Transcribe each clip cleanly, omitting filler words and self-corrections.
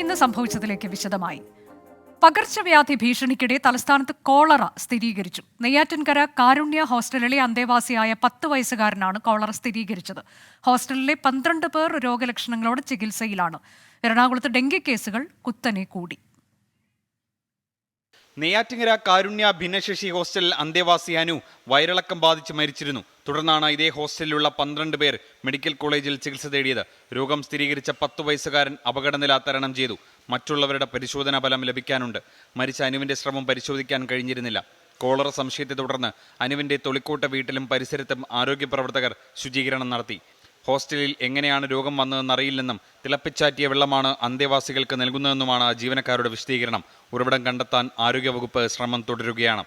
ഇന്ന് സംഭവിച്ചതിലേക്ക് വിശദമായി. പകർച്ചവ്യാധി ഭീഷണിക്കിടെ തലസ്ഥാനത്ത് കോളറ സ്ഥിരീകരിച്ചു. നെയ്യാറ്റിൻകര കാരുണ്യ ഹോസ്റ്റലിലെ അന്തേവാസിയായ 10 വയസ്സുകാരനാണ് കോളറ സ്ഥിരീകരിച്ചത്. ഹോസ്റ്റലിലെ 12 പേർ രോഗലക്ഷണങ്ങളോടെ ചികിത്സയിലാണ്. എറണാകുളത്ത് ഡെങ്കി കേസുകൾ കുത്തനെ കൂടി. നെയ്യാറ്റിൻകര കാരുണ്യ ഭിന്നശേഷി ഹോസ്റ്റൽ അന്തേവാസി അനു വയറിളക്കം ബാധിച്ച് മരിച്ചിരുന്നു. തുടർന്നാണ് ഇതേ ഹോസ്റ്റലിലുള്ള 12 പേർ മെഡിക്കൽ കോളേജിൽ ചികിത്സ തേടിയത്. രോഗം സ്ഥിരീകരിച്ച 10 വയസ്സുകാരൻ അപകടനില തരണം ചെയ്തു. മറ്റുള്ളവരുടെ പരിശോധനാ ഫലം ലഭിക്കാനുണ്ട്. മരിച്ച അനുവിന്റെ ശ്രമം പരിശോധിക്കാൻ കഴിഞ്ഞിരുന്നില്ല. കോളറ സംശയത്തെ തുടർന്ന് അനുവിന്റെ തൊളിക്കോട്ട വീട്ടിലും പരിസരത്തും ആരോഗ്യ പ്രവർത്തകർ ശുചീകരണം നടത്തി. ഹോസ്റ്റലിൽ എങ്ങനെയാണ് രോഗം വന്നതെന്നറിയില്ലെന്നും തിളപ്പിച്ചാറ്റിയ വെള്ളമാണ് അന്തേവാസികൾക്ക് നൽകുന്നതെന്നുമാണ് ജീവനക്കാരുടെ വിശദീകരണം. ഉറവിടം കണ്ടെത്താൻ ആരോഗ്യവകുപ്പ് ശ്രമം തുടരുകയാണ്.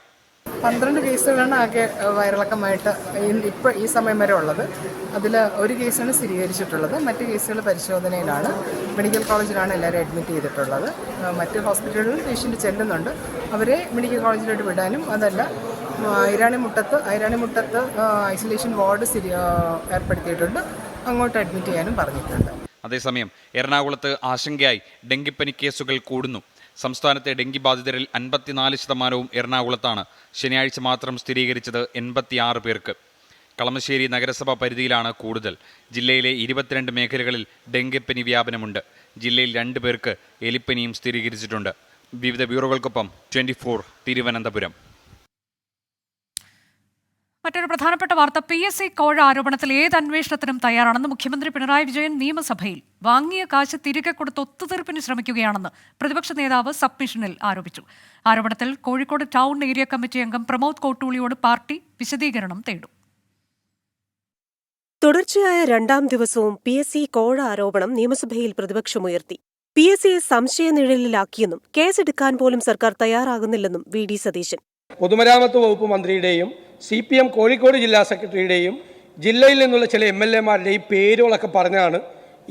12 കേസുകളാണ് ആകെ വയറിളക്കമായിട്ട് ഇപ്പോൾ ഈ സമയം വരെ ഉള്ളത്. അതിൽ ഒരു കേസാണ് സ്ഥിരീകരിച്ചിട്ടുള്ളത്. മറ്റ് കേസുകൾ പരിശോധനയിലാണ്. മെഡിക്കൽ കോളേജിലാണ് എല്ലാവരും അഡ്മിറ്റ് ചെയ്തിട്ടുള്ളത്. മറ്റ് ഹോസ്പിറ്റലുകളിൽ പേഷ്യൻ്റ് ചെല്ലുന്നുണ്ട്. അവരെ മെഡിക്കൽ കോളേജിലോട്ട് വിടാനും അതല്ല ഐരാണിമുട്ടത്ത് ഐസൊലേഷൻ വാർഡ് ഏർപ്പെടുത്തിയിട്ടുണ്ട്. അങ്ങോട്ട് അഡ്മിറ്റ് ചെയ്യാനും പറഞ്ഞിട്ടുണ്ട്. അതേസമയം എറണാകുളത്ത് ആശങ്കയായി ഡെങ്കിപ്പനി കേസുകൾ കൂടുന്നു. സംസ്ഥാനത്തെ ഡെങ്കി ബാധിതരിൽ 54% എറണാകുളത്താണ്. ശനിയാഴ്ച മാത്രം സ്ഥിരീകരിച്ചത് 86 പേർക്ക്. കളമശ്ശേരി നഗരസഭാ പരിധിയിലാണ് കൂടുതൽ. ജില്ലയിലെ 22 മേഖലകളിൽ ഡെങ്കിപ്പനി വ്യാപനമുണ്ട്. ജില്ലയിൽ 2 പേർക്ക് എലിപ്പനിയും സ്ഥിരീകരിച്ചിട്ടുണ്ട്. വിവിധ ബ്യൂറോകൾക്കൊപ്പം 24 തിരുവനന്തപുരം. മറ്റൊരു പ്രധാനപ്പെട്ട വാർത്ത, PSC കോഴ ആരോപണത്തിൽ ഏത് അന്വേഷണത്തിനും തയ്യാറാണെന്ന് മുഖ്യമന്ത്രി പിണറായി വിജയൻ നിയമസഭയിൽ. വാങ്ങിയ കാശ് തിരികെ കൊടുത്ത് ഒത്തുതീർപ്പിന് ശ്രമിക്കുകയാണെന്ന് പ്രതിപക്ഷ നേതാവ് സബ്മിഷനിൽ ആരോപിച്ചു. ആരോപണത്തിൽ കോഴിക്കോട് ടൗൺ ഏരിയ കമ്മിറ്റി അംഗം പ്രമോദ് കോട്ടൂളിയോട് പാർട്ടി വിശദീകരണം തേടും. തുടർച്ചയായ 2ാം ദിവസവും PSC കോഴ ആരോപണം നിയമസഭയിൽ പ്രതിപക്ഷമുയർത്തി. PSCയെ സംശയനിഴലിലാക്കിയെന്നും കേസെടുക്കാൻ പോലും സർക്കാർ തയ്യാറാകുന്നില്ലെന്നും VD സതീശൻ. പൊതുമരാമത്ത് വകുപ്പ് മന്ത്രിയുടെയും CPM കോഴിക്കോട് ജില്ലാ സെക്രട്ടറിയുടെയും ജില്ലയിൽ നിന്നുള്ള ചില MLA-മാരുടെയും പേരുകളൊക്കെ പറഞ്ഞാണ്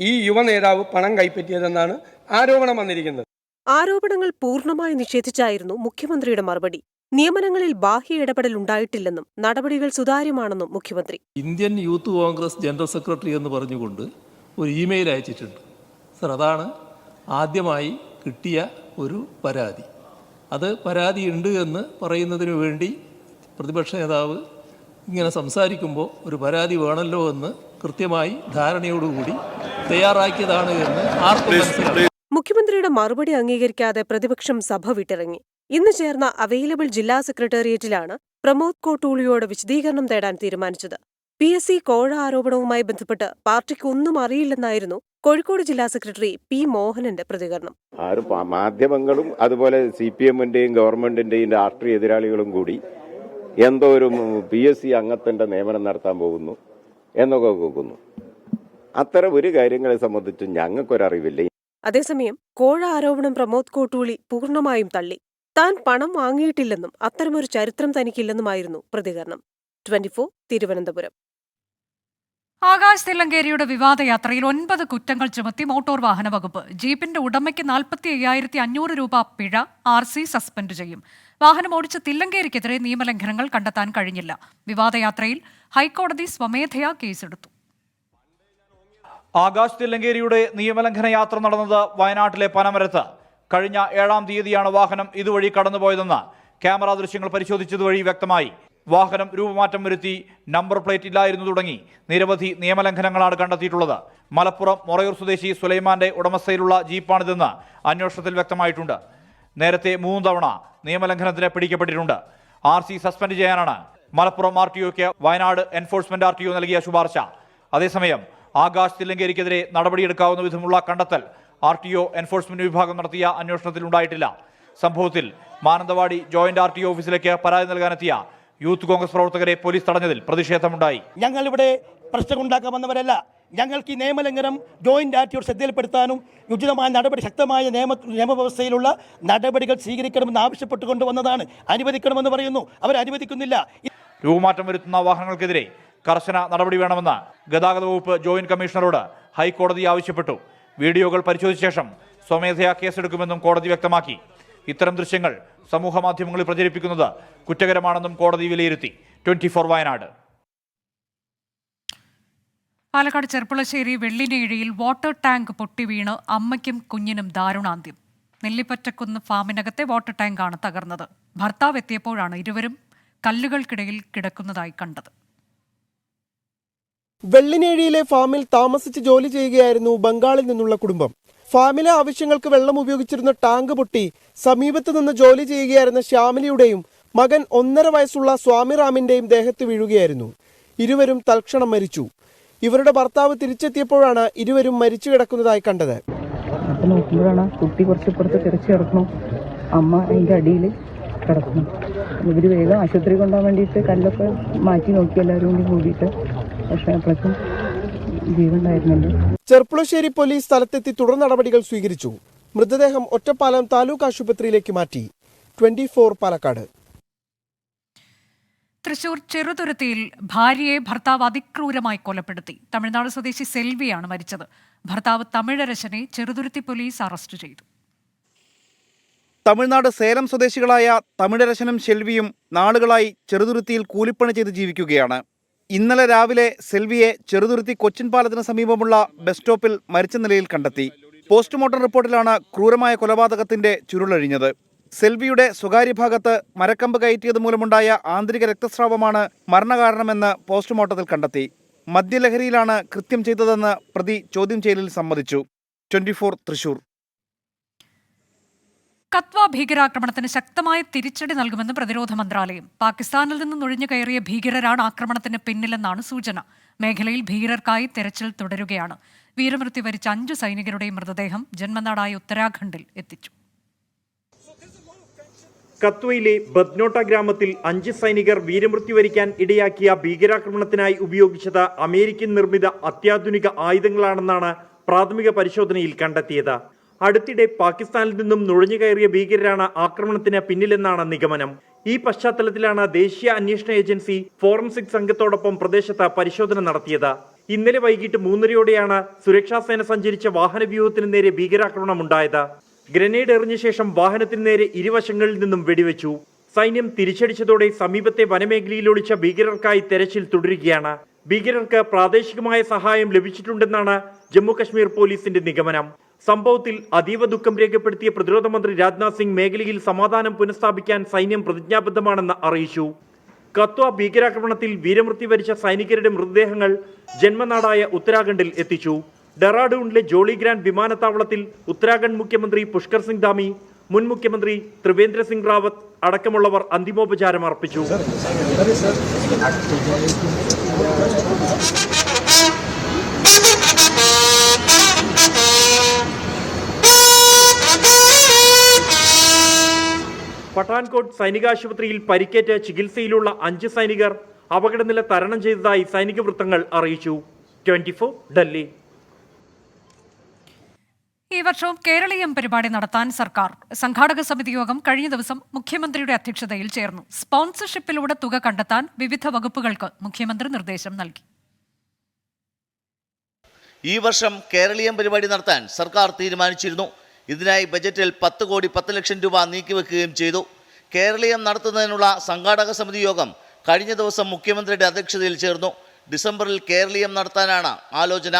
ഈ യുവ നേതാവ് പണം കൈപ്പറ്റിയതെന്നാണ് ആരോപണം വന്നിരിക്കുന്നത്. ആരോപണങ്ങൾ പൂർണ്ണമായി നിഷേധിച്ചായിരുന്നു മുഖ്യമന്ത്രിയുടെ മറുപടി. നിയമനങ്ങളിൽ ബാഹ്യ ഇടപെടൽ ഉണ്ടായിട്ടില്ലെന്നും നടപടികൾ സുതാര്യമാണെന്നും മുഖ്യമന്ത്രി. Indian youth Congress general secretary എന്ന് പറഞ്ഞുകൊണ്ട് ഒരു ഇമെയിൽ അയച്ചിട്ടുണ്ട്. സർ, അതാണ് ആദ്യമായി കിട്ടിയ ഒരു പരാതി. അത് പരാതി ഉണ്ട് എന്ന് പറയുന്നതിന് വേണ്ടി പ്രതിപക്ഷ നേതാവ് ഇങ്ങനെ സംസാരിക്കുമ്പോൾ ഒരു പരാതി വേണമല്ലോ എന്ന് കൃത്യമായി ധാരണയോടുകൂടി തയ്യാറാക്കിയതാണ് എന്ന് ആർക്കും മനസ്സിലായി. മുഖ്യമന്ത്രിയുടെ മറുപടി അംഗീകരിക്കാതെ പ്രതിപക്ഷം സഭ വിട്ടിറങ്ങി. ഇന്ന് ചേർന്ന അവൈലബിൾ ജില്ലാ സെക്രട്ടേറിയറ്റിലാണ് പ്രമോദ് കോട്ടൂളിയോട് വിശദീകരണം തേടാൻ തീരുമാനിച്ചത്. PSC കോഴ ആരോപണവുമായി ബന്ധപ്പെട്ട് പാർട്ടിക്ക് ഒന്നും അറിയില്ലെന്നായിരുന്നു കോഴിക്കോട് ജില്ലാ സെക്രട്ടറി P. മോഹനന്റെ പ്രതികരണം. ആരും മാധ്യമങ്ങളും അതുപോലെ CPM-ന്റെയും ഗവൺമെന്റിന്റെയും രാഷ്ട്രീയ എതിരാളികളും കൂടി എന്തോ ഒരു PSC അംഗത്തിന്റെ നിയമനം നടത്താൻ പോകുന്നു എന്നൊക്കെ കേൾക്കുന്നു. അത്തരം ഒരു കാര്യങ്ങളെ സംബന്ധിച്ച് ഞങ്ങൾക്കൊരറിവില്ല. അതേസമയം കോഴ ആരോപണം പ്രമോദ് കോട്ടൂളി പൂർണ്ണമായും തള്ളി. താൻ പണം വാങ്ങിയിട്ടില്ലെന്നും അത്തരമൊരു ചരിത്രം തനിക്കില്ലെന്നുമായിരുന്നു പ്രതികരണം. 24 തിരുവനന്തപുരം. ആകാശ് തില്ലങ്കേരിയുടെ വിവാദയാത്രയിൽ 9 കുറ്റങ്ങൾ ചുമത്തി മോട്ടോർ വാഹന വകുപ്പ്. ജീപ്പിന്റെ ഉടമയ്ക്ക് 45,500 രൂപ പിഴ, RC സസ്പെൻഡ് ചെയ്യും. വാഹനം ഓടിച്ച തില്ലങ്കേരിക്കെതിരെ നിയമലംഘനങ്ങൾ കണ്ടെത്താൻ കഴിഞ്ഞില്ല. വിവാദയാത്രയിൽ ഹൈക്കോടതി സ്വമേധയാ കേസെടുത്തു. ആകാശ് തില്ലങ്കേരിയുടെ നിയമലംഘന യാത്ര നടന്നത് വയനാട്ടിലെ പനമരത്ത്. കഴിഞ്ഞ 7-ാം തീയതിയാണ് വാഹനം ഇതുവഴി കടന്നുപോയതെന്ന് ക്യാമറ ദൃശ്യങ്ങൾ പരിശോധിച്ചതുവഴി വ്യക്തമായി. വാഹനം രൂപമാറ്റം വരുത്തി, നമ്പർ പ്ലേറ്റ് ഇല്ലായിരുന്നു തുടങ്ങി നിരവധി നിയമലംഘനങ്ങളാണ് കണ്ടെത്തിയിട്ടുള്ളത്. മലപ്പുറം മൊറയൂർ സ്വദേശി സുലൈമാന്റെ ഉടമസ്ഥയിലുള്ള ജീപ്പാണിതെന്ന് അന്വേഷണത്തിൽ വ്യക്തമായിട്ടുണ്ട്. നേരത്തെ 3 തവണ നിയമലംഘനത്തിന് പിടിക്കപ്പെട്ടിട്ടുണ്ട്. RC സസ്പെൻഡ് ചെയ്യാനാണ് മലപ്പുറം RTOയ്ക്ക് വയനാട് എൻഫോഴ്സ്മെന്റ് RTO നൽകിയ ശുപാർശ. അതേസമയം ആകാശ് തില്ലങ്കേരിക്കെതിരെ നടപടിയെടുക്കാവുന്ന വിധമുള്ള കണ്ടെത്തൽ RTO എൻഫോഴ്സ്മെന്റ് വിഭാഗം നടത്തിയ അന്വേഷണത്തിൽ ഉണ്ടായിട്ടില്ല. സംഭവത്തിൽ മാനന്തവാടി ജോയിന്റ് RTO ഓഫീസിലേക്ക് പരാതി നൽകാനെത്തിയ യൂത്ത് കോൺഗ്രസ് പ്രവർത്തകരെ പോലീസ് തടഞ്ഞതിൽ പ്രതിഷേധമുണ്ടായി. ഞങ്ങളിവിടെ പ്രശ്നമുണ്ടാക്കാൻ വന്നവരല്ല. ഞങ്ങൾക്ക് ഈ നിയമലംഘനം ജോയിന്റ് RTO ശ്രദ്ധയിൽപ്പെടുത്താനും ഉചിതമായ നടപടി, ശക്തമായ നിയമവ്യവസ്ഥയിലുള്ള നടപടികൾ സ്വീകരിക്കണമെന്ന് ആവശ്യപ്പെട്ടുകൊണ്ട് വന്നതാണ്. അനുവദിക്കണമെന്ന് പറയുന്നു, അവർ അനുവദിക്കുന്നില്ല. രൂപമാറ്റം വരുത്തുന്ന വാഹനങ്ങൾക്കെതിരെ കർശന നടപടി വേണമെന്ന് ഗതാഗത വകുപ്പ് ജോയിന്റ് കമ്മീഷണറോട് ഹൈക്കോടതി ആവശ്യപ്പെട്ടു. വീഡിയോകൾ പരിശോധിച്ച ശേഷം സ്വമേധയാ കേസെടുക്കുമെന്നും കോടതി വ്യക്തമാക്കി. ഇത്തരം ദൃശ്യങ്ങൾ സമൂഹ മാധ്യമങ്ങളിൽ പ്രചരിപ്പിക്കുന്നത് കുറ്റകരമാണെന്നും കോടതി വിലയിരുത്തി. 24 വയനാട്. പാലക്കാട് ചെർപ്പുളശ്ശേരി വെള്ളിനേഴിയിൽ വാട്ടർ ടാങ്ക് പൊട്ടി വീണ് അമ്മയ്ക്കും കുഞ്ഞിനും ദാരുണാന്ത്യം. നെല്ലിപ്പറ്റക്കുന്ന് ഫാമിനകത്തെ വാട്ടർ ടാങ്കാണ് തകർന്നത്. ഭർത്താവ് എത്തിയപ്പോഴാണ് ഇരുവരും കല്ലുകൾക്കിടയിൽ കിടക്കുന്നതായി കണ്ടത്. വെള്ളിനേഴിയിലെ ഫാമിൽ താമസിച്ച് ജോലി ചെയ്യുകയായിരുന്നു ബംഗാളിൽ നിന്നുള്ള കുടുംബം. ഫാമിലെ ആവശ്യങ്ങൾക്ക് വെള്ളം ഉപയോഗിച്ചിരുന്ന ടാങ്ക് പൊട്ടി സമീപത്ത് നിന്ന് ജോലി ചെയ്യുകയായിരുന്ന ശ്യാമിലിയുടെയും മകൻ 1.5 വയസ്സുള്ള സ്വാമിറാമിന്റെയും ദേഹത്ത് വീഴുകയായിരുന്നു. ഇരുവരും തൽക്ഷണം മരിച്ചു. ഇവരുടെ ഭർത്താവ് തിരിച്ചെത്തിയപ്പോഴാണ് ഇരുവരും മരിച്ചു കിടക്കുന്നതായി കണ്ടത്. അപ്പം നോക്കുമ്പോഴാണ് കുട്ടി കുറച്ചിപ്പുറത്ത് തിരിച്ചു കിടക്കണം, അമ്മ അതിൻ്റെ അടിയിൽ കിടക്കണം. ഇവർ വേഗം ആശുപത്രി കൊണ്ടുപോകാൻ വേണ്ടിയിട്ട് കല്ലൊക്കെ മാറ്റി നോക്കി എല്ലാവരും കൂടിയിട്ട്, പക്ഷേ അപ്പോഴേക്കും ജീവനുണ്ടായിരുന്നുണ്ട്. ചെർപ്പുളശ്ശേരി പോലീസ് സ്ഥലത്തെത്തി തുടർ നടപടികൾ സ്വീകരിച്ചു. മൃതദേഹം ഒറ്റപ്പാലം താലൂക്ക് ആശുപത്രിയിലേക്ക് മാറ്റി. 24 പാലക്കാട്. തൃശൂർ ചെറുതുരുത്തിയിൽ ഭാര്യയെ ഭർത്താവ് അതിക്രൂരമായി കൊലപ്പെടുത്തി. തമിഴ്നാട് സ്വദേശി സെൽവിയാണ് മരിച്ചത്. ഭർത്താവ് തമിഴരശനെ ചെറുതുരുത്തി പോലീസ് അറസ്റ്റ് ചെയ്തു. തമിഴ്നാട് സേലം സ്വദേശികളായ തമിഴരശനും ഷെൽവിയും നാളുകളായി ചെറുതുരുത്തിയിൽ കൂലിപ്പണി ചെയ്ത് ജീവിക്കുകയാണ്. ഇന്നലെ രാവിലെ സെൽവിയെ ചെറുതുരുത്തി കൊച്ചിൻ പാലത്തിന് സമീപമുള്ള ബസ് സ്റ്റോപ്പിൽ മരിച്ച നിലയിൽ കണ്ടെത്തി. പോസ്റ്റ്മോർട്ടം റിപ്പോർട്ടിലാണ് ക്രൂരമായ കൊലപാതകത്തിന്റെ ചുരുളഴിഞ്ഞത്. സെൽവിയുടെ സ്വകാര്യ ഭാഗത്ത് മരക്കമ്പ് കയറ്റിയത് മൂലമുണ്ടായ ആന്തരിക രക്തസ്രാവമാണ് മരണകാരണമെന്ന് പോസ്റ്റ്മോർട്ടത്തിൽ കണ്ടെത്തി. മദ്യലഹരിയിലാണ് കൃത്യം ചെയ്തതെന്ന് പ്രതി ചോദ്യം ചെയ്യലിൽ സമ്മതിച്ചു. 24 തൃശൂർ. കത്വ ഭീകരാക്രമണത്തിന് ശക്തമായ തിരിച്ചടി നൽകുമെന്ന് പ്രതിരോധ മന്ത്രാലയം. പാകിസ്ഥാനിൽ നിന്ന് നുഴഞ്ഞു കയറിയ ഭീകരരാണ് ആക്രമണത്തിന് പിന്നിലെന്നാണ് സൂചന. മേഖലയിൽ ഭീകരർക്കായി തെരച്ചിൽ തുടരുകയാണ്. വീരമൃത്യു വരിച്ച 5 സൈനികരുടെയും മൃതദേഹം ജന്മനാടായ ഉത്തരാഖണ്ഡിൽ എത്തിച്ചു. കത്വയിലെ ബദ്നോട്ട ഗ്രാമത്തിൽ 5 സൈനികർ വീരമൃത്യു വരിക്കാൻ ഇടയാക്കിയ ഭീകരാക്രമണത്തിനായി ഉപയോഗിച്ചത് അമേരിക്കൻ നിർമ്മിത അത്യാധുനിക ആയുധങ്ങളാണെന്നാണ് പ്രാഥമിക പരിശോധനയിൽ കണ്ടെത്തിയത്. അടുത്തിടെ പാകിസ്ഥാനിൽ നിന്നും നുഴഞ്ഞുകയറിയ ഭീകരരാണ് ആക്രമണത്തിന് പിന്നിലെന്നാണ് നിഗമനം. ഈ പശ്ചാത്തലത്തിലാണ് ദേശീയ അന്വേഷണ ഏജൻസി ഫോറൻസിക് സംഘത്തോടൊപ്പം പ്രദേശത്ത് പരിശോധന നടത്തിയത്. ഇന്നലെ വൈകിട്ട് 3:30യോടെയാണ് സുരക്ഷാസേന സഞ്ചരിച്ച വാഹനവ്യൂഹത്തിന് നേരെ ഭീകരാക്രമണം ഉണ്ടായത്. ഗ്രനേഡ് എറിഞ്ഞ ശേഷം വാഹനത്തിന് നേരെ ഇരുവശങ്ങളിൽ നിന്നും വെടിവെച്ചു. സൈന്യം തിരിച്ചടിച്ചതോടെ സമീപത്തെ വനമേഖലയിൽ ഒളിച്ച ഭീകരർക്കായി തെരച്ചിൽ തുടരുകയാണ്. ഭീകരർക്ക് പ്രാദേശികമായ സഹായം ലഭിച്ചിട്ടുണ്ടെന്നാണ് ജമ്മുകശ്മീർ പോലീസിന്റെ നിഗമനം. സംഭവത്തിൽ അതീവ ദുഃഖം രേഖപ്പെടുത്തിയ പ്രതിരോധ മന്ത്രി രാജ്നാഥ് സിംഗ് മേഖലയിൽ സമാധാനം പുനഃസ്ഥാപിക്കാൻ സൈന്യം പ്രതിജ്ഞാബദ്ധമാണെന്ന് അറിയിച്ചു. കത്വ ഭീകരാക്രമണത്തിൽ വീരമൃത്യു വരിച്ച സൈനികരുടെ മൃതദേഹങ്ങൾ ജന്മനാടായ ഉത്തരാഖണ്ഡിൽ എത്തിച്ചു. ഡെറാഡൂണിലെ ജോളി ഗ്രാൻഡ് വിമാനത്താവളത്തിൽ ഉത്തരാഖണ്ഡ് മുഖ്യമന്ത്രി പുഷ്കർ സിംഗ് ധാമി, മുൻ മുഖ്യമന്ത്രി ത്രിവേന്ദ്ര സിംഗ് റാവത്ത് അടക്കമുള്ളവർ അന്തിമോപചാരം അർപ്പിച്ചു. പഠാൻകോട്ട് സൈനികാശുപത്രിയിൽ പരിക്കേറ്റ് ചികിത്സയിലുള്ള 5 സൈനികർ അപകടനില തരണം ചെയ്തതായി സൈനിക വൃത്തങ്ങൾ അറിയിച്ചു. 24 ഡൽഹി. ഈ വർഷവും കേരളീയം പരിപാടി നടത്താൻ സർക്കാർ. സംഘാടക സമിതി യോഗം കഴിഞ്ഞ ദിവസം മുഖ്യമന്ത്രിയുടെ അധ്യക്ഷതയിൽ ചേർന്നു. സ്പോൺസർഷിപ്പിലൂടെ തുക കണ്ടെത്താൻ വിവിധ വകുപ്പുകൾക്ക് മുഖ്യമന്ത്രി നിർദ്ദേശം നൽകി. ഈ വർഷം കേരളീയം പരിപാടി നടത്താൻ സർക്കാർ തീരുമാനിച്ചിരുന്നു. ഇതിനായി ബജറ്റിൽ 10 കോടി 10 ലക്ഷം രൂപ നീക്കിവെക്കുകയും ചെയ്തു. കേരളീയം നടത്തുന്നതിനുള്ള സംഘാടക സമിതി യോഗം കഴിഞ്ഞ ദിവസം മുഖ്യമന്ത്രിയുടെ അധ്യക്ഷതയിൽ ചേർന്നു. ഡിസംബറിൽ കേരളീയം നടത്താനാണ് ആലോചന.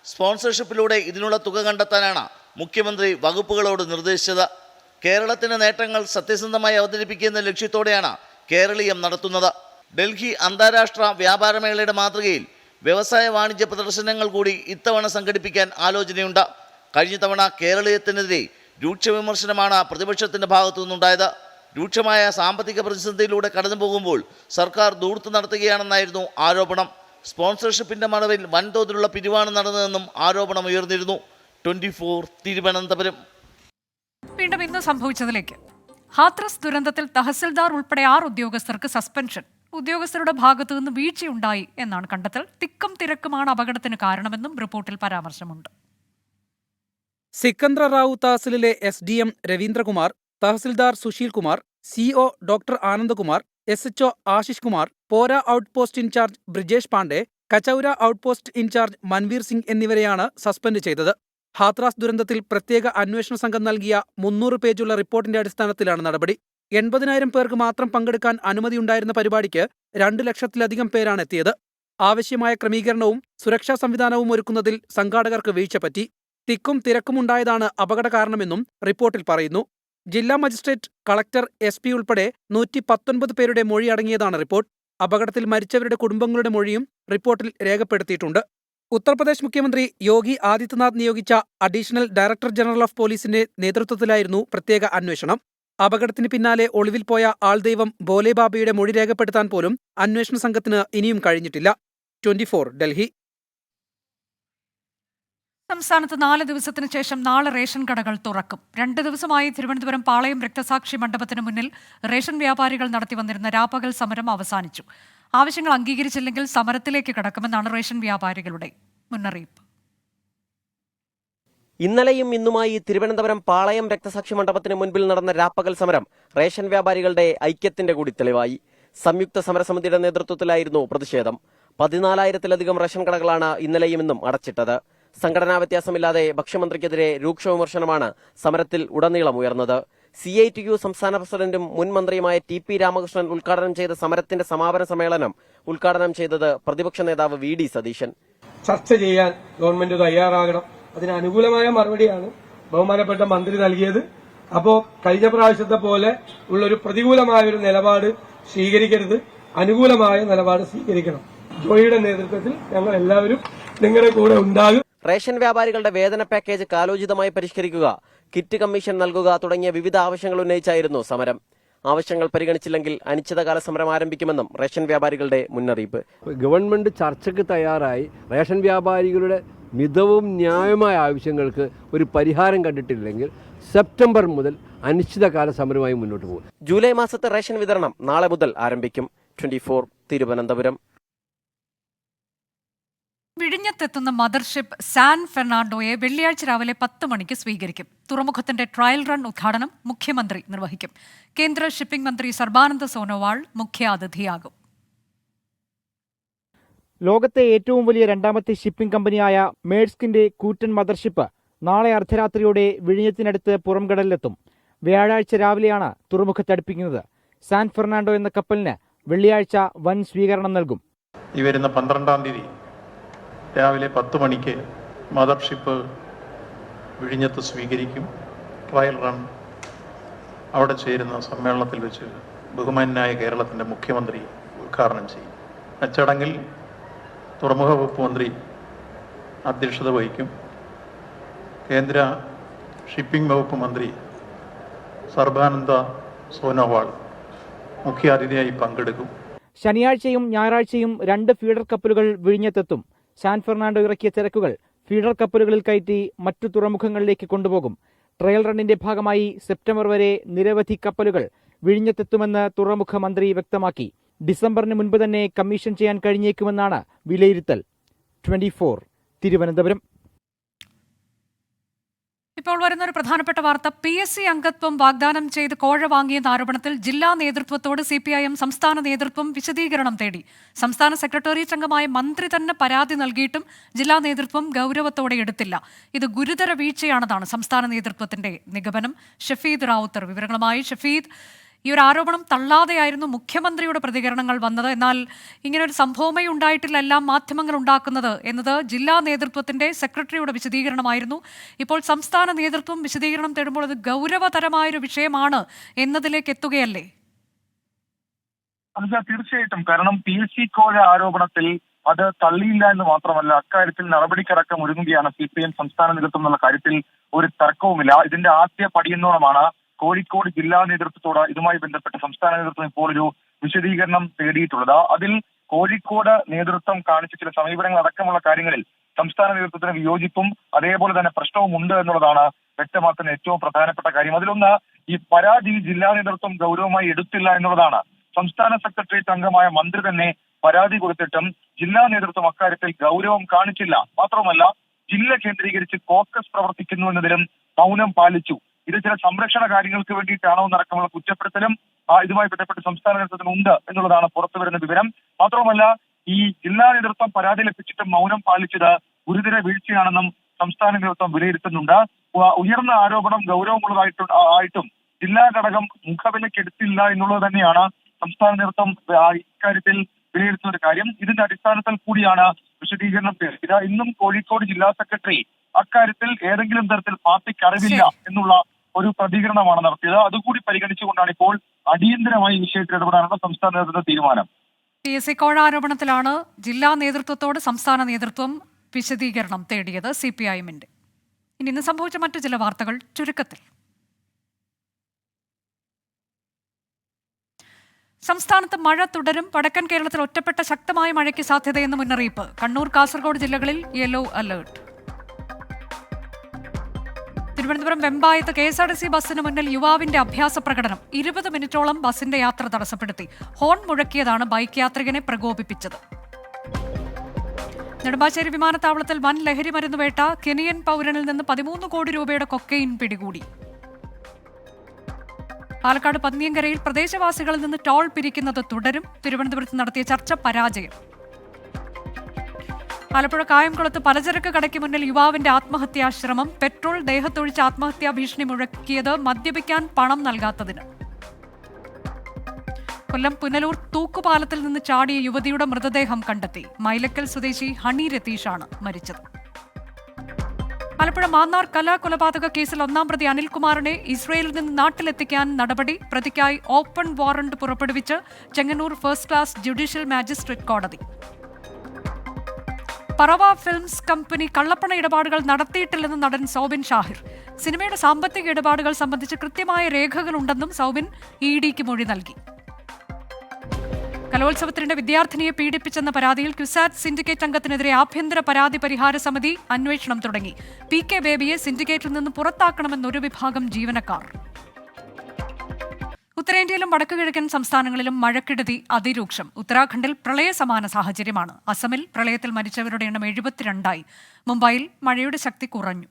സ്പോൺസർഷിപ്പിലൂടെ ഇതിനുള്ള തുക കണ്ടെത്താനാണ് മുഖ്യമന്ത്രി വകുപ്പുകളോട് നിർദ്ദേശിച്ചത്. കേരളത്തിൻ്റെ നേട്ടങ്ങൾ സത്യസന്ധമായി അവതരിപ്പിക്കുന്ന ലക്ഷ്യത്തോടെയാണ് കേരളീയം നടത്തുന്നത്. ഡൽഹി അന്താരാഷ്ട്ര വ്യാപാരമേളയുടെ മാതൃകയിൽ വ്യവസായ വാണിജ്യ പ്രദർശനങ്ങൾ കൂടി ഇത്തവണ സംഘടിപ്പിക്കാൻ ആലോചനയുണ്ട്. കഴിഞ്ഞ തവണ കേരളീയത്തിനെതിരെ രൂക്ഷ വിമർശനമാണ് പ്രതിപക്ഷത്തിൻ്റെ ഭാഗത്തു നിന്നുണ്ടായത്. രൂക്ഷമായ സാമ്പത്തിക പ്രതിസന്ധിയിലൂടെ കടന്നു പോകുമ്പോൾ സർക്കാർ ധൂർത്ത് നടത്തുകയാണെന്നായിരുന്നു ആരോപണം. സ്പോൺസർഷിപ്പിന്റെ മറവിൽ വൻതോതിലുള്ള പിരിവാണ് നടന്നതെന്നും ആരോപണം ഉയർന്നിരുന്നു. 24 തിരുവനന്തപുരം. വീണ്ടും ഇന്ന് സംഭവിച്ചതിലേക്ക്. ഹാത്രസ് ദുരന്തത്തിൽ തഹസിൽദാർ ഉൾപ്പെടെ 6 ഉദ്യോഗസ്ഥർക്ക് സസ്പെൻഷൻ. ഉദ്യോഗസ്ഥരുടെ ഭാഗത്തു നിന്ന് വീഴ്ചയുണ്ടായി എന്നാണ് കണ്ടെത്തൽ. തിക്കും തിരക്കുമാണ് അപകടത്തിന് കാരണമെന്നും റിപ്പോർട്ടിൽ പരാമർശമുണ്ട്. സിക്കന്ദ്ര റാവു തഹസിലിലെ SDM Ravindrakumar, tehsildar Sushil Kumar, CO doctor Anandakumar, SHO Ashish Kumar, Pora outpost incharge Brijesh Pandey, Kachaura outpost incharge Manveer Singh എന്നിവരെയാണ് സസ്പെൻഡ് ചെയ്തത്. ഹാത്രാസ് ദുരന്തത്തിൽ പ്രത്യേക അന്വേഷണ സംഘം നൽകിയ 300 പേജുള്ള റിപ്പോർട്ടിന്റെ അടിസ്ഥാനത്തിലാണ് നടപടി. 80,000 പേർക്ക് മാത്രം പങ്കെടുക്കാൻ അനുമതിയുണ്ടായിരുന്ന പരിപാടിക്ക് 2 ലക്ഷത്തിലധികം പേരാണ് എത്തിയത്. ആവശ്യമായ ക്രമീകരണവും സുരക്ഷാ സംവിധാനവും ഒരുക്കുന്നതിൽ സംഘാടകർക്ക് വീഴ്ച പറ്റി. തിക്കും തിരക്കുമുണ്ടായതാണ് അപകട കാരണമെന്നും റിപ്പോർട്ടിൽ പറയുന്നു. ജില്ലാ മജിസ്ട്രേറ്റ്, കളക്ടർ, SP ഉൾപ്പെടെ 119 പേരുടെ മൊഴി അടങ്ങിയതാണ് റിപ്പോർട്ട്. അപകടത്തിൽ മരിച്ചവരുടെ കുടുംബങ്ങളുടെ മൊഴിയും റിപ്പോർട്ടിൽ രേഖപ്പെടുത്തിയിട്ടുണ്ട്. ഉത്തർപ്രദേശ് മുഖ്യമന്ത്രി യോഗി ആദിത്യനാഥ് നിയോഗിച്ച അഡീഷണൽ ഡയറക്ടർ ജനറൽ ഓഫ് പോലീസിന്റെ നേതൃത്വത്തിലായിരുന്നു പ്രത്യേക അന്വേഷണം. അപകടത്തിന് പിന്നാലെ ഒളിവിൽ പോയ ആൾദൈവം ഭോലെ ബാബയുടെ മൊഴി രേഖപ്പെടുത്താൻ പോലും അന്വേഷണ സംഘത്തിന് ഇനിയും കഴിഞ്ഞിട്ടില്ല. 24 ഡൽഹി. സംസ്ഥാനത്ത് 4 ദിവസത്തിന് ശേഷം നാളെ റേഷൻ കടകൾ തുറക്കും. 2 ദിവസമായി തിരുവനന്തപുരം പാളയം രക്തസാക്ഷി മണ്ഡപത്തിന് മുന്നിൽ റേഷൻ വ്യാപാരികൾ നടത്തിവന്നിരുന്ന രാപ്പകൽ സമരം അവസാനിച്ചു. ആവശ്യങ്ങൾ അംഗീകരിച്ചില്ലെങ്കിൽ സമരത്തിലേക്ക് കടക്കുമെന്നാണ് റേഷൻ വ്യാപാരികളുടെ മുന്നറിയിപ്പ്. ഇന്നലെയും ഇന്നുമായി തിരുവനന്തപുരം പാളയം രക്തസാക്ഷി മണ്ഡപത്തിന് മുൻപിൽ നടന്ന രാപ്പകൽ സമരം റേഷൻ വ്യാപാരികളുടെ ഐക്യത്തിന്റെ കൂടി തെളിവായി. സംയുക്ത സമരസമിതിയുടെ നേതൃത്വത്തിലായിരുന്നു പ്രതിഷേധം. 14,000-ലധികം റേഷൻ കടകളാണ് ഇന്നലെയും ഇന്നും അടച്ചിട്ടത്. സംഘടനാ വ്യത്യാസമില്ലാതെ ഭക്ഷ്യമന്ത്രിക്കെതിരെ രൂക്ഷ വിമർശനമാണ് സമരത്തിൽ ഉടനീളം ഉയർന്നത്. CITU സംസ്ഥാന പ്രസിഡന്റും മുൻ മന്ത്രിയുമായ TP രാമകൃഷ്ണൻ ഉദ്ഘാടനം ചെയ്ത സമരത്തിന്റെ സമാപന സമ്മേളനം ഉദ്ഘാടനം ചെയ്തത് പ്രതിപക്ഷ നേതാവ് VD സതീശൻ. ചർച്ച ചെയ്യാൻ ഗവൺമെന്റ് തയ്യാറാകണം. അതിന് അനുകൂലമായ മറുപടിയാണ് ബഹുമാനപ്പെട്ട മന്ത്രി നൽകിയത്. അപ്പോ കഴിഞ്ഞ പ്രാവശ്യത്തെ പോലെ ഉള്ളൊരു പ്രതികൂലമായ ഒരു നിലപാട് സ്വീകരിക്കരുത്, അനുകൂലമായ നിലപാട് സ്വീകരിക്കണം. ജോയിയുടെ നേതൃത്വത്തിൽ ഞങ്ങൾ എല്ലാവരും നിങ്ങളുടെ കൂടെ ഉണ്ടാകും. റേഷൻ വ്യാപാരികളുടെ വേതന പാക്കേജ് കാലോചിതമായി പരിഷ്കരിക്കുക, കിറ്റ് കമ്മീഷൻ നൽകുക തുടങ്ങിയ വിവിധ ആവശ്യങ്ങൾ ഉന്നയിച്ചായിരുന്നു സമരം. ആവശ്യങ്ങൾ പരിഗണിച്ചില്ലെങ്കിൽ അനിശ്ചിതകാല സമരം ആരംഭിക്കുമെന്നും റേഷൻ വ്യാപാരികളുടെ മുന്നറിയിപ്പ്. ഗവൺമെന്റ് ചർച്ചയ്ക്ക് തയ്യാറായി റേഷൻ വ്യാപാരികളുടെ മിതവും ന്യായമായ ആവശ്യങ്ങൾക്ക് ഒരു പരിഹാരം കണ്ടിട്ടില്ലെങ്കിൽ സെപ്റ്റംബർ മുതൽ അനിശ്ചിതകാല സമരമായി മുന്നോട്ട് പോകും. ജൂലൈ മാസത്തെ റേഷൻ വിതരണം നാളെ മുതൽ ആരംഭിക്കും. 24 തിരുവനന്തപുരം. വിഴിഞ്ഞത്തെത്തുന്ന മദർഷിപ്പ് സാൻ ഫെർണാണ്ടോയെ വെള്ളിയാഴ്ച രാവിലെ 10 മണിക്ക് സ്വീകരിക്കും. തുറമുഖത്തിന്റെ ട്രയൽ റൺ ഉദ്ഘാടനം മുഖ്യമന്ത്രി നിർവഹിക്കും. കേന്ദ്ര ഷിപ്പിംഗ് മന്ത്രി സർബാനന്ദ സോനോവാൾ മുഖ്യാതിഥിയാകും. ലോകത്തെ ഏറ്റവും വലിയ രണ്ടാമത്തെ ഷിപ്പിംഗ് കമ്പനിയായ മേഴ്സ്കിന്റെ കൂറ്റൻ മദർഷിപ്പ് നാളെ അർദ്ധരാത്രിയോടെ വിഴിഞ്ഞത്തിനടുത്ത് പുറംകടലിലെത്തും. വ്യാഴാഴ്ച രാവിലെയാണ് തുറമുഖത്തടുപ്പിക്കുന്നത്. സാൻ ഫെർണാണ്ടോ എന്ന കപ്പലിന് വെള്ളിയാഴ്ച വൻ സ്വീകരണം നൽകും. ഈ വരുന്ന 12-ാം തീയതി രാവിലെ 10 മണിക്ക് മദർഷിപ്പ് വിഴിഞ്ഞത്ത് സ്വീകരിക്കും. ട്രയൽ റൺ അവിടെ ചേരുന്ന സമ്മേളനത്തിൽ വെച്ച് ബഹുമാന്യനായ കേരളത്തിൻ്റെ മുഖ്യമന്ത്രി ഉദ്ഘാടനം ചെയ്യും. ചടങ്ങിൽ തുറമുഖ വകുപ്പ് മന്ത്രി അധ്യക്ഷത വഹിക്കും. കേന്ദ്ര ഷിപ്പിംഗ് വകുപ്പ് മന്ത്രി സർബാനന്ദ സോനോവാൾ മുഖ്യാതിഥിയായി പങ്കെടുക്കും. ശനിയാഴ്ചയും ഞായറാഴ്ചയും 2 ഫീഡർ കപ്പലുകൾ വിഴിഞ്ഞത്തെത്തും. സാൻ ഫെർണാണ്ടോ ഇറക്കിയ ചരക്കുകൾ ഫീഡർ കപ്പലുകളിൽ കയറ്റി മറ്റു തുറമുഖങ്ങളിലേക്ക് കൊണ്ടുപോകും. ട്രയൽ റണ്ണിന്റെ ഭാഗമായി സെപ്റ്റംബർ വരെ നിരവധി കപ്പലുകൾ വിഴിഞ്ഞത്തെത്തുമെന്ന് തുറമുഖ മന്ത്രി വ്യക്തമാക്കി. ഡിസംബറിന് മുൻപ് തന്നെ കമ്മീഷൻ ചെയ്യാൻ കഴിഞ്ഞേക്കുമെന്നാണ് വിലയിരുത്തൽ. 24 തിരുവനന്തപുരം. ഇപ്പോൾ വരുന്നൊരു പ്രധാനപ്പെട്ട വാർത്ത. PSC അംഗത്വം വാഗ്ദാനം ചെയ്ത് കോഴ വാങ്ങിയെന്ന ആരോപണത്തിൽ ജില്ലാ നേതൃത്വത്തോട് CPIM സംസ്ഥാന നേതൃത്വം വിശദീകരണം തേടി. സംസ്ഥാന സെക്രട്ടേറിയറ്റ് അംഗമായ മന്ത്രി തന്നെ പരാതി നൽകിയിട്ടും ജില്ലാ നേതൃത്വം ഗൗരവത്തോടെ എടുത്തില്ല. ഇത് ഗുരുതര വീഴ്ചയാണെന്നാണ് സംസ്ഥാന നേതൃത്വത്തിന്റെ നിഗമനം. ഷഫീദ് റാവുത്തർ വിവരങ്ങളുമായി. ഷഫീദ്, ഈ ഒരു ആരോപണം തള്ളാതെയായിരുന്നു മുഖ്യമന്ത്രിയുടെ പ്രതികരണങ്ങൾ വന്നത്. എന്നാൽ ഇങ്ങനൊരു സംഭവമേ ഉണ്ടായിട്ടില്ല, എല്ലാം മാധ്യമങ്ങൾ ഉണ്ടാക്കുന്നത് എന്നത് ജില്ലാ നേതൃത്വത്തിന്റെ സെക്രട്ടറിയുടെ വിശദീകരണമായിരുന്നു. ഇപ്പോൾ സംസ്ഥാന നേതൃത്വം വിശദീകരണം തേടുമ്പോൾ അത് ഗൗരവതരമായൊരു വിഷയമാണ് എന്നതിലേക്ക് എത്തുകയല്ലേ? തീർച്ചയായിട്ടും. കാരണം PSC കോഴ ആരോപണത്തിൽ അത് തള്ളിയില്ല എന്ന് മാത്രമല്ല, അക്കാര്യത്തിൽ നടപടിക്കടക്കം ഒരുങ്ങുകയാണ് CPIM സംസ്ഥാന നേതൃത്വം എന്നുള്ള കാര്യത്തിൽ ഒരു തർക്കവുമില്ല. ഇതിന്റെ ആദ്യ പടിയെന്നോണമാണ് കോഴിക്കോട് ജില്ലാ നേതൃത്വത്തോട് ഇതുമായി ബന്ധപ്പെട്ട് സംസ്ഥാന നേതൃത്വം ഇപ്പോൾ ഒരു വിശദീകരണം തേടിയിട്ടുള്ളത്. അതിൽ കോഴിക്കോട് നേതൃത്വം കാണിച്ച ചില സമീപനങ്ങൾ അടക്കമുള്ള കാര്യങ്ങളിൽ സംസ്ഥാന നേതൃത്വത്തിന് വിയോജിപ്പും അതേപോലെ തന്നെ പ്രശ്നവും ഉണ്ട് എന്നുള്ളതാണ് വ്യക്തമാക്കുന്ന ഏറ്റവും പ്രധാനപ്പെട്ട കാര്യം. അതിലൊന്ന്, ഈ പരാതി ജില്ലാ നേതൃത്വം ഗൗരവമായി എടുത്തില്ല എന്നുള്ളതാണ്. സംസ്ഥാന സെക്രട്ടേറിയറ്റ് അംഗമായ മന്ത്രി തന്നെ പരാതി കൊടുത്തിട്ടും ജില്ലാ നേതൃത്വം അക്കാര്യത്തിൽ ഗൗരവം കാണിച്ചില്ല. മാത്രമല്ല, ജില്ല കേന്ദ്രീകരിച്ച് കോക്കസ് പ്രവർത്തിക്കുന്നു എന്നതിലും മൗനം പാലിച്ചു. ഇത് ചില സംരക്ഷണ കാര്യങ്ങൾക്ക് വേണ്ടിയിട്ടാണോ എന്നടക്കമുള്ള കുറ്റപ്പെടുത്തലും ഇതുമായി ബന്ധപ്പെട്ട് സംസ്ഥാന നേതൃത്വത്തിന് ഉണ്ട് എന്നുള്ളതാണ് പുറത്തുവരുന്ന വിവരം. മാത്രമല്ല, ഈ ജില്ലാ നേതൃത്വം പരാതി ലഭിച്ചിട്ടും മൗനം പാലിച്ചത് ഗുരുതര വീഴ്ചയാണെന്നും സംസ്ഥാന നേതൃത്വം വിലയിരുത്തുന്നുണ്ട്. ഉയർന്ന ആരോപണം ഗൗരവമുള്ളതായിട്ടും ജില്ലാ ഘടകം മുഖവിലക്കെടുത്തില്ല എന്നുള്ളത് തന്നെയാണ് സംസ്ഥാന നേതൃത്വം ഇക്കാര്യത്തിൽ വിലയിരുത്തുന്ന ഒരു കാര്യം. ഇതിന്റെ അടിസ്ഥാനത്തിൽ കൂടിയാണ് വിശദീകരണം തേടിയത്. ഇന്നും കോഴിക്കോട് ജില്ലാ സെക്രട്ടറി അക്കാര്യത്തിൽ ഏതെങ്കിലും തരത്തിൽ പാർട്ടിക്ക് അറിവില്ല എന്നുള്ള ഒരു പ്രതികരണമാണ് നടത്തിയത്. അതുകൂടി പരിഗണിച്ചുകൊണ്ടാണ് ഇപ്പോൾ അടിയന്തരമായി വിഷയത്തിൽ ഇടപെടാനുള്ള സംസ്ഥാന നേതൃത്വത്തിന്റെ തീരുമാനം. PSC കോഴ ആരോപണത്തിലാണ് ജില്ലാ നേതൃത്വത്തോട് സംസ്ഥാന നേതൃത്വം വിശദീകരണം തേടിയത് CPIM-ന്റെ. ഇന്ന് സംഭവിച്ച മറ്റു ചില വാർത്തകൾ ചുരുക്കത്തിൽ. സംസ്ഥാനത്ത് മഴ തുടരും. വടക്കൻ കേരളത്തിൽ ഒറ്റപ്പെട്ട ശക്തമായ മഴയ്ക്ക് സാധ്യതയെന്ന് മുന്നറിയിപ്പ്. കണ്ണൂർ, കാസർഗോഡ് ജില്ലകളിൽ യെല്ലോ അലേർട്ട്. തിരുവനന്തപുരം വെമ്പായത്ത് KSRTC ബസ്സിന് മുന്നിൽ യുവാവിന്റെ അഭ്യാസ പ്രകടനം. 20 മിനിറ്റോളം ബസിന്റെ യാത്ര തടസ്സപ്പെടുത്തി. ഹോൺ മുഴക്കിയതാണ് ബൈക്ക് യാത്രികനെ പ്രകോപിപ്പിച്ചത്. നെടുമ്പാശ്ശേരി വിമാനത്താവളത്തിൽ വൻ ലഹരി മരുന്ന് വേട്ട. കെനിയൻ പൗരനിൽ നിന്ന് 13 കോടി രൂപയുടെ കൊക്കൈൻ പിടികൂടി. പാലക്കാട് പന്നിയങ്കരയിൽ പ്രദേശവാസികളിൽ നിന്ന് ടോൾ പിരിക്കുന്നത് തുടരും. തിരുവനന്തപുരത്ത് നടത്തിയ ചർച്ച പരാജയം. ആലപ്പുഴ കായംകുളത്ത് പലചരക്ക് കടയ്ക്ക് മുന്നിൽ യുവാവിന്റെ ആത്മഹത്യാശ്രമം. പെട്രോൾ ദേഹത്തൊഴിച്ച് ആത്മഹത്യാ ഭീഷണി മുഴക്കിയത് മദ്യപിക്കാൻ പണം നൽകാത്തതിന്. കൊല്ലം പുനലൂർ തൂക്കുപാലത്തിൽ നിന്ന് ചാടിയ യുവതിയുടെ മൃതദേഹം കണ്ടെത്തി. മൈലക്കൽ സ്വദേശി ഹണി രതീഷാണ് മരിച്ചത്. ആലപ്പുഴ മാന്നാർ കൊലപാതക കേസിൽ 1-ാം പ്രതി അനിൽകുമാറിനെ ഇസ്രയേലിൽ നിന്ന് നാട്ടിലെത്തിക്കാൻ നടപടി. പ്രതിക്കായി ഓപ്പൺ വാറണ്ട് പുറപ്പെടുവിച്ച് Chengannur first class judicial magistrate കോടതി. പറവ ഫിലിംസ് കമ്പനി കള്ളപ്പണ ഇടപാടുകൾ നടത്തിയിട്ടില്ലെന്ന് നടൻ സൗബിൻ ഷാഹിർ. സിനിമയുടെ സാമ്പത്തിക ഇടപാടുകൾ സംബന്ധിച്ച് കൃത്യമായ രേഖകളുണ്ടെന്നും സൗബിൻ EDക്ക് മൊഴി നൽകി. കലോത്സവത്തിനിടെ വിദ്യാർത്ഥിനിയെ പീഡിപ്പിച്ചെന്ന പരാതിയിൽ ക്യുസാറ്റ് സിൻഡിക്കേറ്റ് അംഗത്തിനെതിരെ ആഭ്യന്തര പരാതി പരിഹാര സമിതി അന്വേഷണം തുടങ്ങി. PK ബേബിയെ സിൻഡിക്കേറ്റിൽ നിന്ന് പുറത്താക്കണമെന്നൊരു വിഭാഗം ജീവനക്കാർ. ഉത്തരേന്ത്യയിലും വടക്കുകിഴക്കൻ സംസ്ഥാനങ്ങളിലും മഴക്കെടുതി അതിരൂക്ഷം. ഉത്തരാഖണ്ഡിൽ പ്രളയ സമാന സാഹചര്യമാണ്. അസമിൽ പ്രളയത്തിൽ മരിച്ചവരുടെ എണ്ണം 72ആയി. മുംബൈയിൽ മഴയുടെ ശക്തി കുറഞ്ഞു.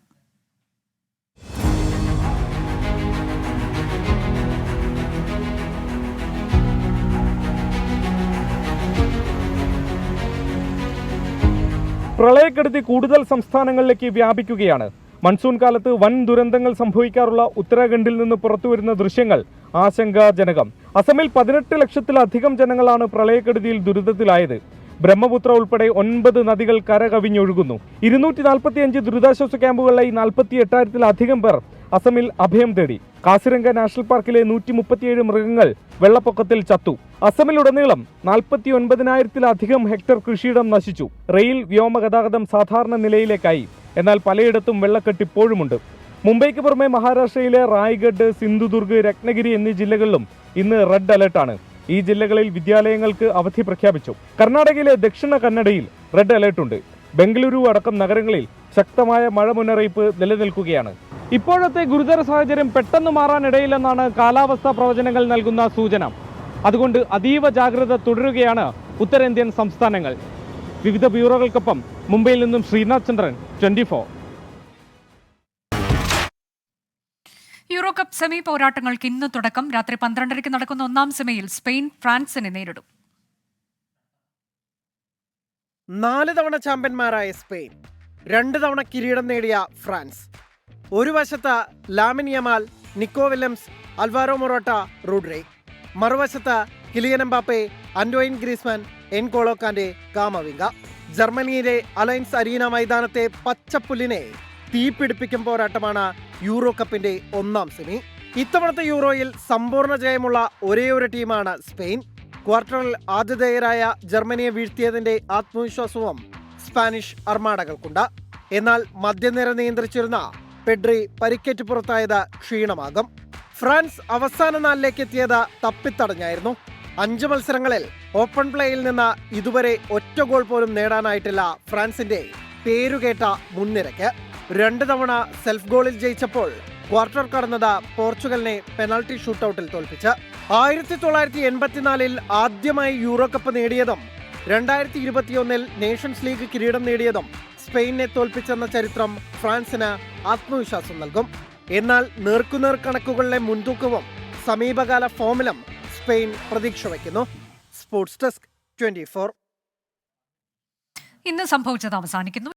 പ്രളയക്കെടുതി കൂടുതൽ സംസ്ഥാനങ്ങളിലേക്ക് വ്യാപിക്കുകയാണ്. മൺസൂൺ കാലത്ത് വൻ ദുരന്തങ്ങൾ സംഭവിക്കാറുള്ള ഉത്തരാഖണ്ഡിൽ നിന്ന് പുറത്തുവരുന്ന ദൃശ്യങ്ങൾ ആശങ്കാജനകം. അസമിൽ 18 ലക്ഷത്തിലധികം ജനങ്ങളാണ് പ്രളയക്കെടുതിയിൽ ദുരിതത്തിലായത്. ബ്രഹ്മപുത്ര ഉൾപ്പെടെ 9 നദികൾ കരകവിഞ്ഞൊഴുകുന്നു. 245 ദുരിതാശ്വാസ ക്യാമ്പുകളിലായി 48,000-ത്തിലധികം പേർ അസമിൽ അഭയം തേടി. കാസിരംഗ നാഷണൽ പാർക്കിലെ 137 മൃഗങ്ങൾ വെള്ളപ്പൊക്കത്തിൽ ചത്തു. അസമിലുടനീളം 49,000-ത്തിലധികം ഹെക്ടർ കൃഷിയിടം നശിച്ചു. റെയിൽ, വ്യോമ ഗതാഗതം സാധാരണ നിലയിലേക്കായി. എന്നാൽ പലയിടത്തും വെള്ളക്കെട്ട് ഇപ്പോഴുമുണ്ട്. മുംബൈക്ക് പുറമെ മഹാരാഷ്ട്രയിലെ റായ്ഗഡ്, സിന്ധുദുർഗ്, രത്നഗിരി എന്നീ ജില്ലകളിലും ഇന്ന് റെഡ് അലർട്ടാണ്. ഈ ജില്ലകളിൽ വിദ്യാലയങ്ങൾക്ക് അവധി പ്രഖ്യാപിച്ചു. കർണാടകയിലെ ദക്ഷിണ കന്നഡയിൽ റെഡ് അലർട്ടുണ്ട്. ബംഗളൂരു അടക്കം നഗരങ്ങളിൽ ശക്തമായ മഴ മുന്നറിയിപ്പ് നിലനിൽക്കുകയാണ്. ഇപ്പോഴത്തെ ഗുരുതര സാഹചര്യം പെട്ടെന്ന് മാറാനിടയില്ലെന്നാണ് കാലാവസ്ഥാ പ്രവചനങ്ങൾ നൽകുന്ന സൂചന. അതുകൊണ്ട് അതീവ ജാഗ്രത തുടരുകയാണ് ഉത്തരേന്ത്യൻ സംസ്ഥാനങ്ങൾ. വിവിധ ബ്യൂറോകൾക്കൊപ്പം മുംബൈയിൽ നിന്നും ശ്രീനാഥ് ചന്ദ്രൻ, 24. യൂറോ കപ്പ് സെമി പോരാട്ടങ്ങൾക്ക് ഇന്ന് തുടക്കം. രാത്രി 12:30 നടക്കുന്ന 1-ാം സെമിയിൽ സ്പെയിൻ ഫ്രാൻസിനെ നേരിടും. 4 തവണ ചാമ്പ്യന്മാരായ സ്പെയിൻ, 2 തവണ കിരീടം നേടിയ ഫ്രാൻസ്. ഒരു വശത്ത് Lamine Yamal, Nico Williams, Alvaro Morata, Rodri. മറുവശത്ത് Kylian Mbappe, Antoine Griezmann, N'Golo Kante, Camavinga. ജർമ്മനിയിലെ അലയൻസ് അരീന മൈതാനത്തെ പച്ചപ്പുല്ലിനെ തീപിടിപ്പിക്കും പോരാട്ടമാണ് യൂറോ കപ്പിന്റെ 1-ാം സെമി. ഇത്തവണത്തെ യൂറോയിൽ സമ്പൂർണ്ണ ജയമുള്ള ഒരേയൊരു ടീമാണ് സ്പെയിൻ. ക്വാർട്ടറിൽ ആതിഥേയരായ ജർമ്മനിയെ വീഴ്ത്തിയതിന്റെ ആത്മവിശ്വാസവും സ്പാനിഷ് അർമാഡകൾക്കുണ്ട്. എന്നാൽ മധ്യനിര നിയന്ത്രിച്ചിരുന്ന പെഡ്രി പരിക്കേറ്റ് പുറത്തായത് ക്ഷീണമാകും. ഫ്രാൻസ് അവസാന 4ലേക്ക് എത്തിയത് തപ്പിത്തടഞ്ഞായിരുന്നു. 5 മത്സരങ്ങളിൽ ഓപ്പൺ പ്ലേയിൽ നിന്ന് ഇതുവരെ ഒറ്റ ഗോൾ പോലും നേടാനായിട്ടില്ല ഫ്രാൻസിന്റെ പേരുകേട്ട മുൻനിരയ്ക്ക്. 2 തവണ സെൽഫ് ഗോളിൽ ജയിച്ചപ്പോൾ ക്വാർട്ടർ കടന്നത് പോർച്ചുഗലിനെ പെനാൽറ്റി ഷൂട്ടൌട്ടിൽ തോൽപ്പിച്ച്. 1984-ൽ ആദ്യമായി യൂറോ കപ്പ് നേടിയതും 2021-ൽ നേഷൻസ് ലീഗ് കിരീടം നേടിയതും സ്പെയിനെ തോൽപ്പിച്ചെന്ന ചരിത്രം ഫ്രാൻസിന് ആത്മവിശ്വാസം നൽകും. എന്നാൽ നേർക്കുനേർ കണക്കുകളിലെ മുൻതൂക്കവും സമീപകാല ഫോമിലും സ്പെയിൻ പ്രതീക്ഷ വയ്ക്കുന്നു. Sports desk, 24. ഇന്ന് സംഭവിച്ചത് അവസാനിക്കുന്നു.